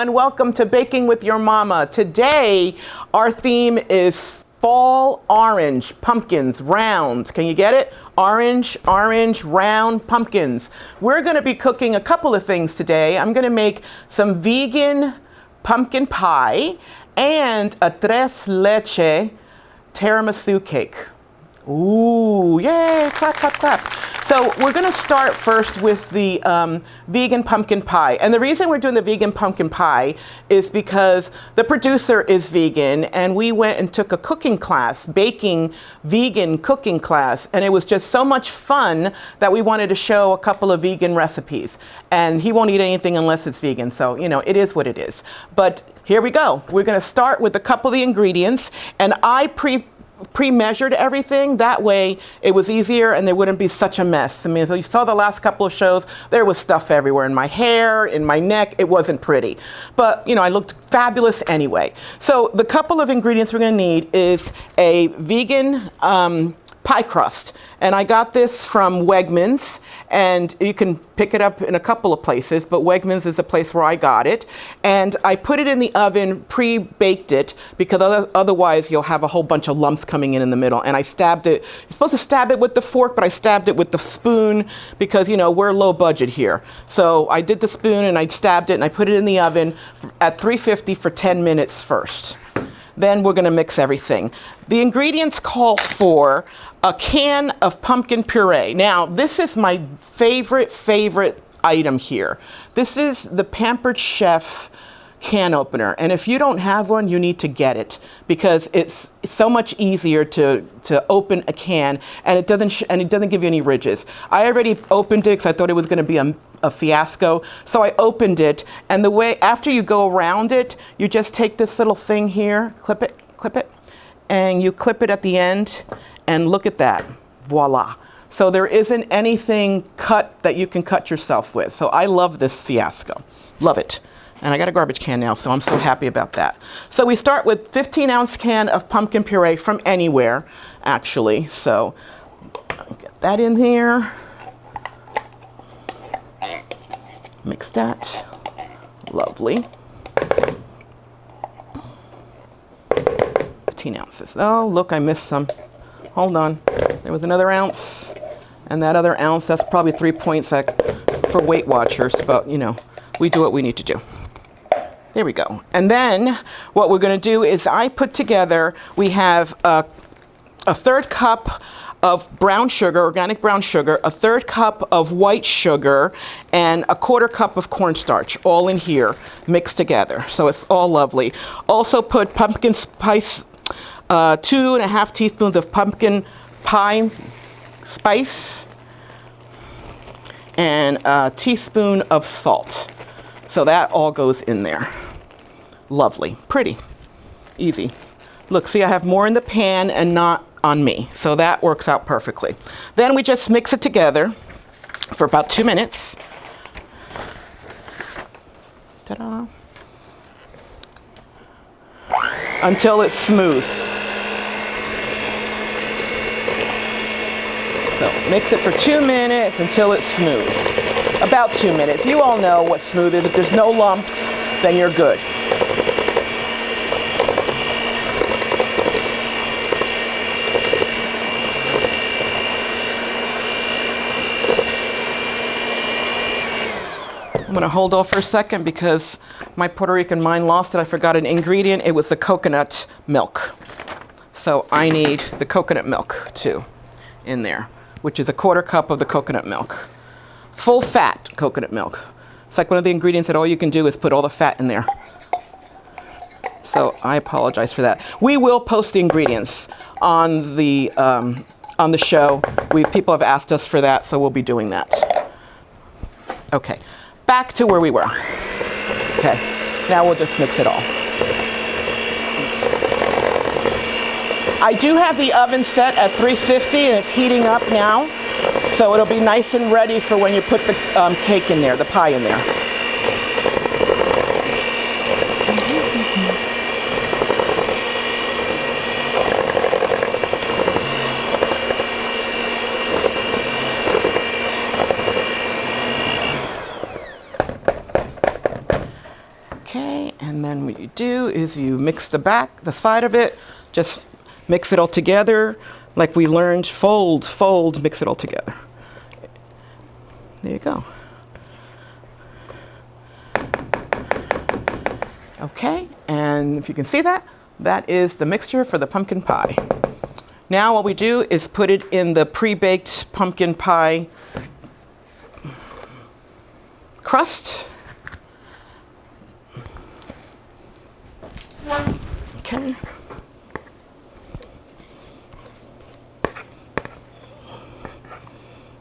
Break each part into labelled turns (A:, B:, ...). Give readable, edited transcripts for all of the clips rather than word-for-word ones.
A: everyone. Welcome to Baking with Your Mama. Today, our theme is fall orange pumpkins, rounds. Can you get it? Orange, round pumpkins. We're going to be cooking a couple of things today. I'm going to make some vegan pumpkin pie and a tres leche tiramisu cake. Ooh, yay, clap, clap, clap. So we're gonna start first with the vegan pumpkin pie. And the reason we're doing the vegan pumpkin pie is because the producer is vegan and we went and took a cooking class, baking vegan cooking class. And it was just so much fun that we wanted to show a couple of vegan recipes. And he won't eat anything unless it's vegan. So, you know, it is what it is. But here we go. We're gonna start with a couple of the ingredients, and I pre-measured everything. That way it was easier and there wouldn't be such a mess. I mean, if you saw the last couple of shows, there was stuff everywhere in my hair, in my neck. It wasn't pretty, but you know, I looked fabulous anyway. So the couple of ingredients we're going to need is a vegan pie crust, and I got this from Wegmans, and you can pick it up in a couple of places, but Wegmans is the place where I got it. And I put it in the oven, pre-baked it, because otherwise you'll have a whole bunch of lumps coming in the middle. And I stabbed it. You're supposed to stab it with the fork, but I stabbed it with the spoon because, you know, we're low budget here. So I did the spoon and I stabbed it and I put it in the oven at 350 for 10 minutes first. Then we're going to mix everything. The ingredients call for a can of pumpkin puree. Now, this is my favorite item here. This is the Pampered Chef can opener. And if you don't have one, you need to get it because it's so much easier to open a can, and it doesn't give you any ridges. I already opened it because I thought it was going to be a fiasco. So I opened it, and the way after you go around it, you just take this little thing here, clip it, and you clip it at the end, and look at that, voila. So there isn't anything cut that you can cut yourself with. So I love this fiasco, love it. And I got a garbage can now, so I'm so happy about that. So we start with 15-ounce can of pumpkin puree from anywhere, actually. So get that in here. Mix that. Lovely. 15 ounces. Oh, look, I missed some. Hold on. There was another ounce. And that other ounce, that's probably 3 points for Weight Watchers, but, you know, we do what we need to do. There we go. And then what we're going to do is I put together, we have a third cup of brown sugar, organic brown sugar, a third cup of white sugar, and a quarter cup of cornstarch, all in here, mixed together. So it's all lovely. Also put pumpkin spice, 2.5 teaspoons of pumpkin pie spice, and a teaspoon of salt. So that all goes in there. Lovely, pretty, easy. Look, see, I have more in the pan and not on me. So that works out perfectly. Then we just mix it together for about 2 minutes. Ta-da. Until it's smooth. So mix it for 2 minutes until it's smooth. About 2 minutes. You all know what smooth is. If there's no lumps, then you're good. I'm going to hold off for a second because my Puerto Rican mind lost it. I forgot an ingredient. It was the coconut milk. So I need the coconut milk too in there, which is a quarter cup of the coconut milk. Full fat coconut milk. It's like one of the ingredients that all you can do is put all the fat in there. So I apologize for that. We will post the ingredients on the show. People have asked us for that, so we'll be doing that. Okay, back to where we were. Okay, now we'll just mix it all. I do have the oven set at 350 and it's heating up now. So it'll be nice and ready for when you put the cake in there, the pie in there. Okay. do is you mix the side of it, just mix it all together like we learned, fold, fold, mix it all together. There you go. Okay, and if you can see that, that is the mixture for the pumpkin pie. Now what we do is put it in the pre-baked pumpkin pie crust. Okay.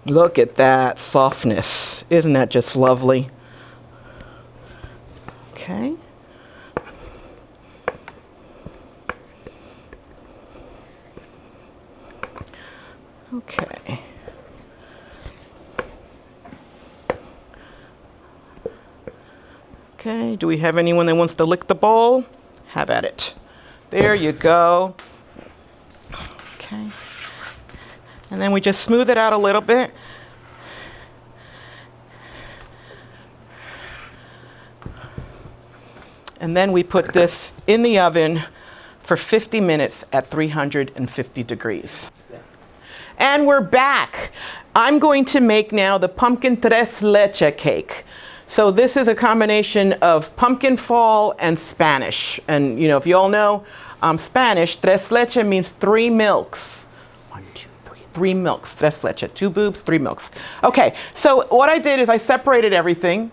A: Look at that softness. Isn't that just lovely? Okay. Okay. Okay, do we have anyone that wants to lick the bowl? Have at it. There you go. Okay. And then we just smooth it out a little bit. And then we put this in the oven for 50 minutes at 350 degrees. And we're back. I'm going to make now the pumpkin tres leche cake. So this is a combination of pumpkin fall and Spanish. And you know, if you all know Spanish, tres leche means 3 milks. 1, 2, 3, 3 milks, tres leche, 2 boobs, 3 milks. Okay, so what I did is I separated everything.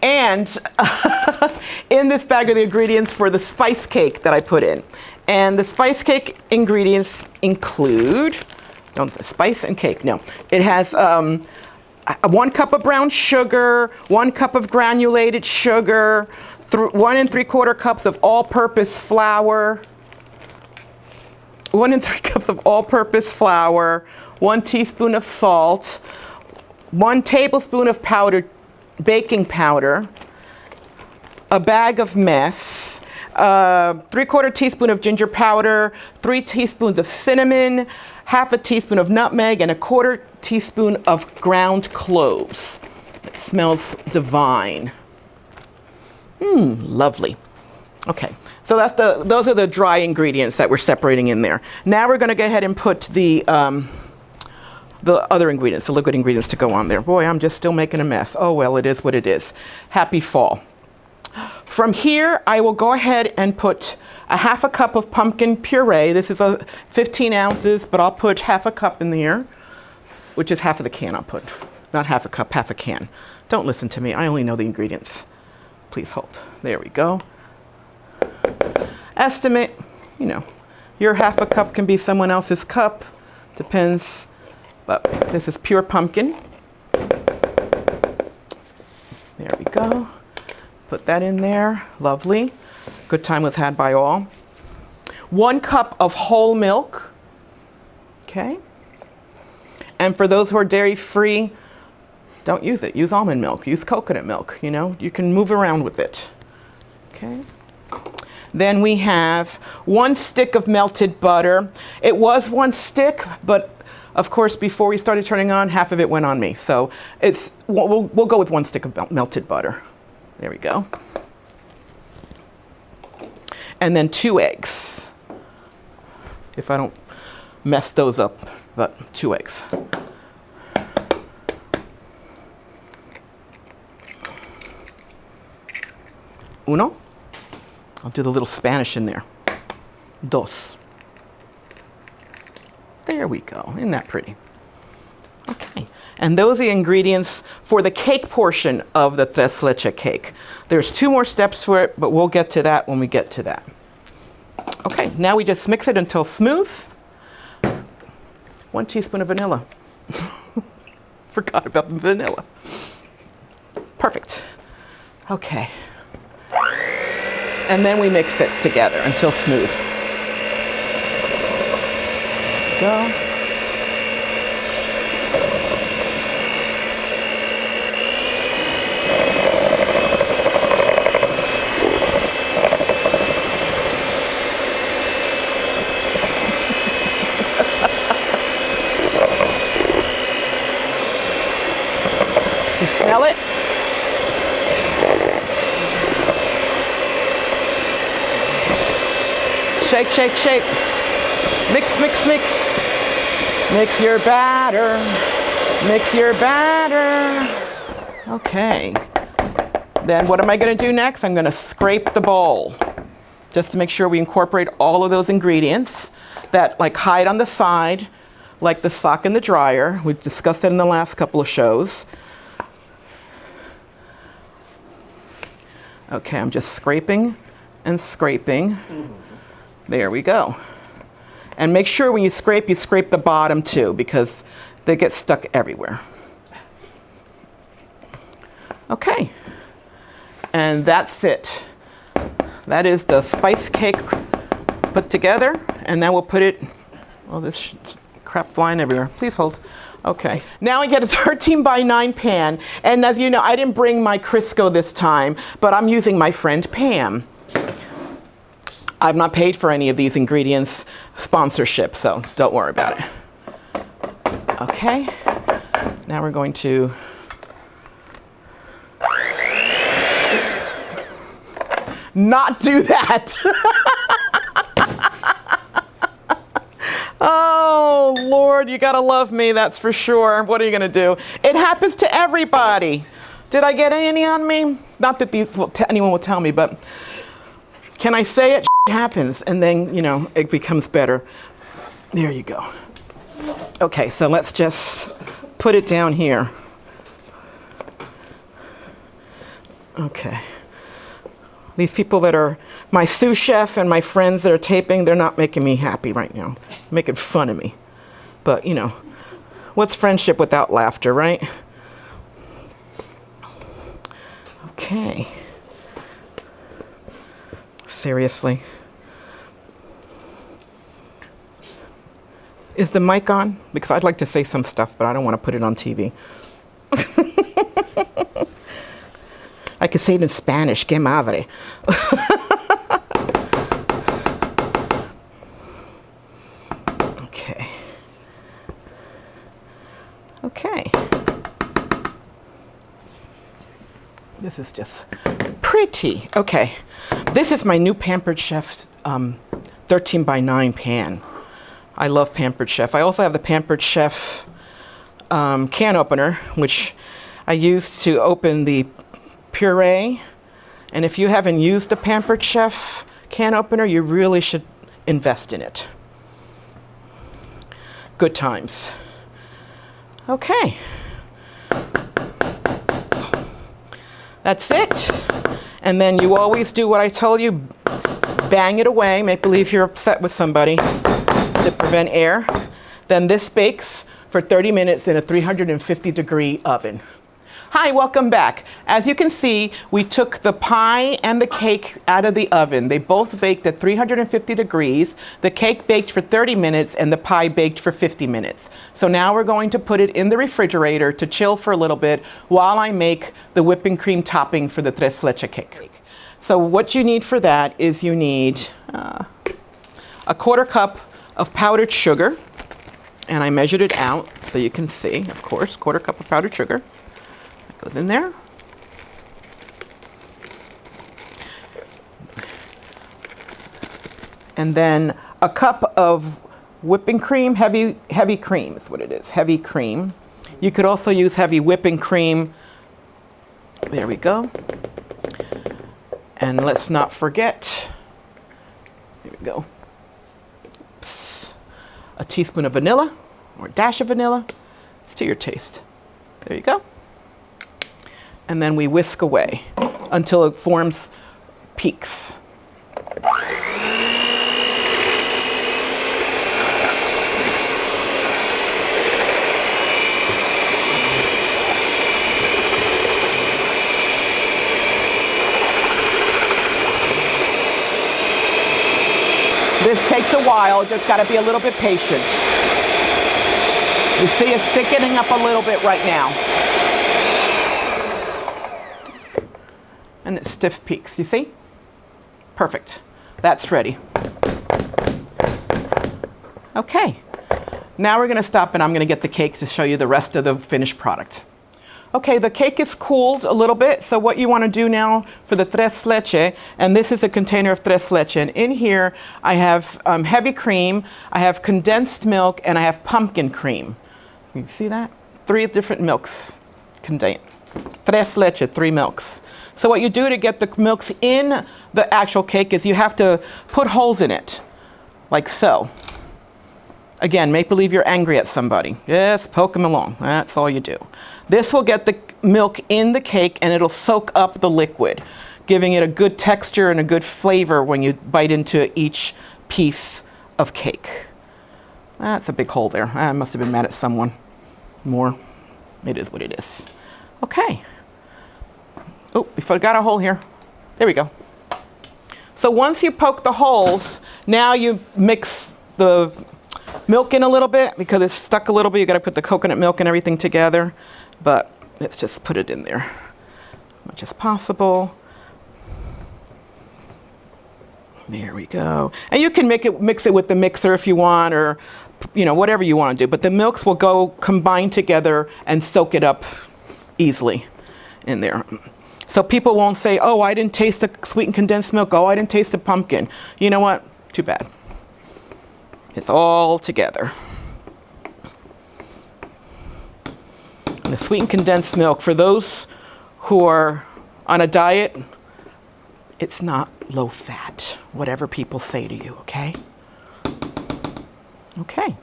A: And in this bag are the ingredients for the spice cake that I put in. And the spice cake ingredients include, spice and cake, no. It has 1 cup of brown sugar, 1 cup of granulated sugar, 1 3/4 cups of all-purpose flour, 1 3 cups of all-purpose flour, 1 teaspoon of salt, 1 tablespoon of powdered baking powder, a bag of mess, 3/4 teaspoon of ginger powder, 3 teaspoons of cinnamon, 1/2 teaspoon of nutmeg, and 1/4 teaspoon of ground cloves. It smells divine. Lovely. Okay, so those are the dry ingredients that we're separating in there. Now we're going to go ahead and put the other ingredients, the liquid ingredients to go on there. Boy, I'm just still making a mess. Oh, well, it is what it is. Happy fall. From here, I will go ahead and put 1/2 cup of pumpkin puree. This is 15 ounces, but I'll put 1/2 cup in there, which is 1/2 of the can I'll put. Not 1/2 cup, 1/2 can. Don't listen to me. I only know the ingredients. Please hold. There we go. Estimate, you know, your 1/2 cup can be someone else's cup. Depends. But this is pure pumpkin. There we go. Put that in there. Lovely. Good time was had by all. 1 cup of whole milk. Okay. And for those who are dairy free, don't use it. Use almond milk. Use coconut milk. You know, you can move around with it. Okay. Then we have 1 stick of melted butter. It was 1 stick, but of course, before we started turning on, 1/2 of it went on me. So we'll go with 1 stick of melted butter. There we go. And then 2 eggs. If I don't mess those up, but 2 eggs. Uno. I'll do the little Spanish in there. Dos. There we go. Isn't that pretty? Okay. And those are the ingredients for the cake portion of the tres leche cake. There's 2 more steps for it, but we'll get to that when we get to that. Okay, now we just mix it until smooth. 1 teaspoon of vanilla. Forgot about the vanilla. Perfect. Okay. And then we mix it together until smooth. Go. You smell it? Shake, shake, shake. Mix, mix, mix. Mix your batter. Mix your batter. Okay. Then what am I going to do next? I'm going to scrape the bowl just to make sure we incorporate all of those ingredients that like hide on the side, like the sock in the dryer. We've discussed that in the last couple of shows. Okay, I'm just scraping and scraping. There we go. And make sure when you scrape the bottom too, because they get stuck everywhere. Okay, and that's it. That is the spice cake put together, and then we'll put it, oh, this crap flying everywhere. Please hold. Okay, now I get a 13 by 9 pan, and as you know, I didn't bring my Crisco this time, but I'm using my friend Pam. I've not paid for any of these ingredients sponsorship, so don't worry about it. Okay, now we're going to not do that. Oh, Lord, you gotta love me, that's for sure. What are you gonna do? It happens to everybody. Did I get any on me? Not that anyone will tell me, but can I say it? It happens, and then, you know, it becomes better. There you go. Okay, so let's just put it down here. Okay. These people that are my sous chef and my friends that are taping, they're not making me happy right now. Making fun of me. But, you know, what's friendship without laughter, right? Okay. Seriously. Is the mic on? Because I'd like to say some stuff, but I don't want to put it on TV. I could say it in Spanish, que madre. Okay. Okay. This is just pretty. Okay. This is my new Pampered Chef 13 by 9 pan. I love Pampered Chef. I also have the Pampered Chef can opener, which I use to open the puree. And if you haven't used the Pampered Chef can opener, you really should invest in it. Good times. Okay. That's it. And then you always do what I told you. Bang it away. Make believe you're upset with somebody to prevent air. Then this bakes for 30 minutes in a 350-degree oven. Hi, welcome back. As you can see, we took the pie and the cake out of the oven. They both baked at 350 degrees. The cake baked for 30 minutes and the pie baked for 50 minutes. So now we're going to put it in the refrigerator to chill for a little bit while I make the whipping cream topping for the tres leche cake. So what you need for that is you need a 1/4 cup of powdered sugar. And I measured it out so you can see, of course, 1/4 cup of powdered sugar. Goes in there. And then a cup of whipping cream, heavy cream is what it is, heavy cream. You could also use heavy whipping cream. There we go. And let's not forget, here we go, oops, a teaspoon of vanilla, or a dash of vanilla. It's to your taste. There you go. And then we whisk away until it forms peaks. This takes a while, just gotta be a little bit patient. You see it's thickening up a little bit right now. And it stiff peaks, you see? Perfect. That's ready. Okay. Now we're gonna stop and I'm gonna get the cake to show you the rest of the finished product. Okay, the cake is cooled a little bit, so what you want to do now for the tres leche, and this is a container of tres leche, and in here I have heavy cream, I have condensed milk, and I have pumpkin cream. You see that? 3 different milks contained. Tres leche, 3 milks. So what you do to get the milks in the actual cake is you have to put holes in it, like so. Again, make believe you're angry at somebody. Just poke them along. That's all you do. This will get the milk in the cake and it'll soak up the liquid, giving it a good texture and a good flavor when you bite into each piece of cake. That's a big hole there. I must have been mad at someone more. It is what it is. Okay. Oh, we forgot a hole here. There we go. So once you poke the holes, now you mix the milk in a little bit because it's stuck a little bit. You got to put the coconut milk and everything together, but let's just put it in there as much as possible. There we go. And you can mix it with the mixer if you want, or whatever you want to do, but the milks will go combine together and soak it up easily in there. So people won't say, oh, I didn't taste the sweetened condensed milk. Oh, I didn't taste the pumpkin. You know what? Too bad. It's all together. And the sweetened condensed milk, for those who are on a diet, it's not low fat, whatever people say to you, okay? Okay.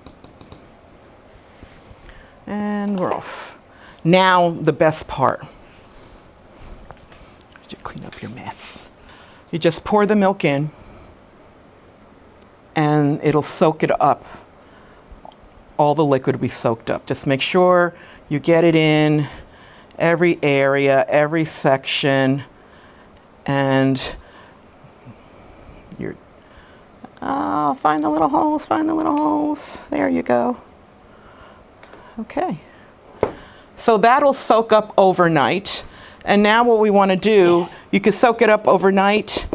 A: And we're off. Now the best part. Just clean up your mess. You just pour the milk in and it'll soak it up. All the liquid will be soaked up. Just make sure you get it in every area, every section, and find the little holes, find the little holes. There you go. Okay. So that'll soak up overnight. And now what we want to do, you can soak it up overnight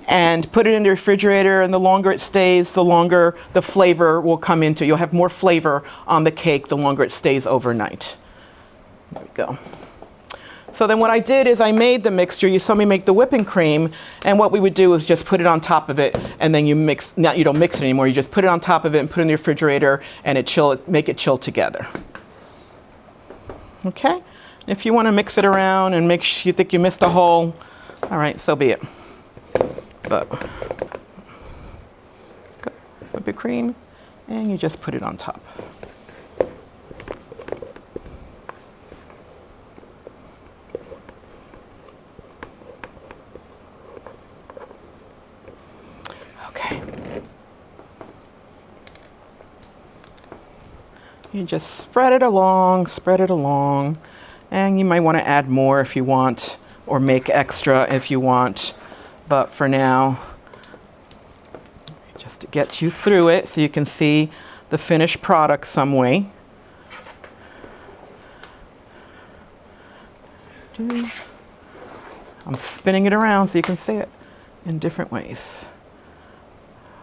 A: and put it in the refrigerator, and the longer it stays, the longer the flavor will come into. You'll have more flavor on the cake the longer it stays overnight. There we go. So then what I did is I made the mixture. You saw me make the whipping cream, and what we would do is just put it on top of it, and then you mix, you don't mix it anymore, you just put it on top of it and put it in the refrigerator and make it chill together. Okay? If you want to mix it around and make sure you think you missed a hole, all right, so be it. But whipping cream, and you just put it on top. Okay. You just spread it along, and you might want to add more if you want, or make extra if you want. But for now, just to get you through it so you can see the finished product some way. I'm spinning it around so you can see it in different ways.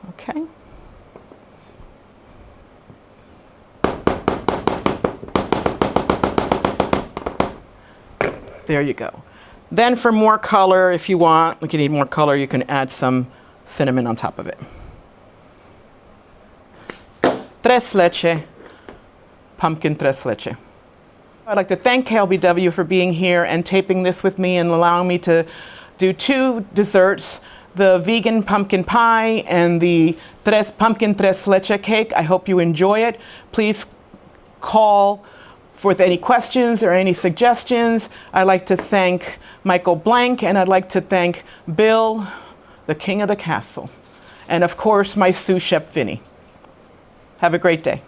A: Okay. There you go. Then for more color, if you want, if you need more color, you can add some cinnamon on top of it. Tres leche, pumpkin tres leche. I'd like to thank KLVW for being here and taping this with me and allowing me to do 2 desserts, the vegan pumpkin pie and the pumpkin tres leche cake. I hope you enjoy it. Please call with any questions or any suggestions. I'd like to thank Michael Blank, and I'd like to thank Bill, the king of the castle, and of course my sous chef Vinny. Have a great day.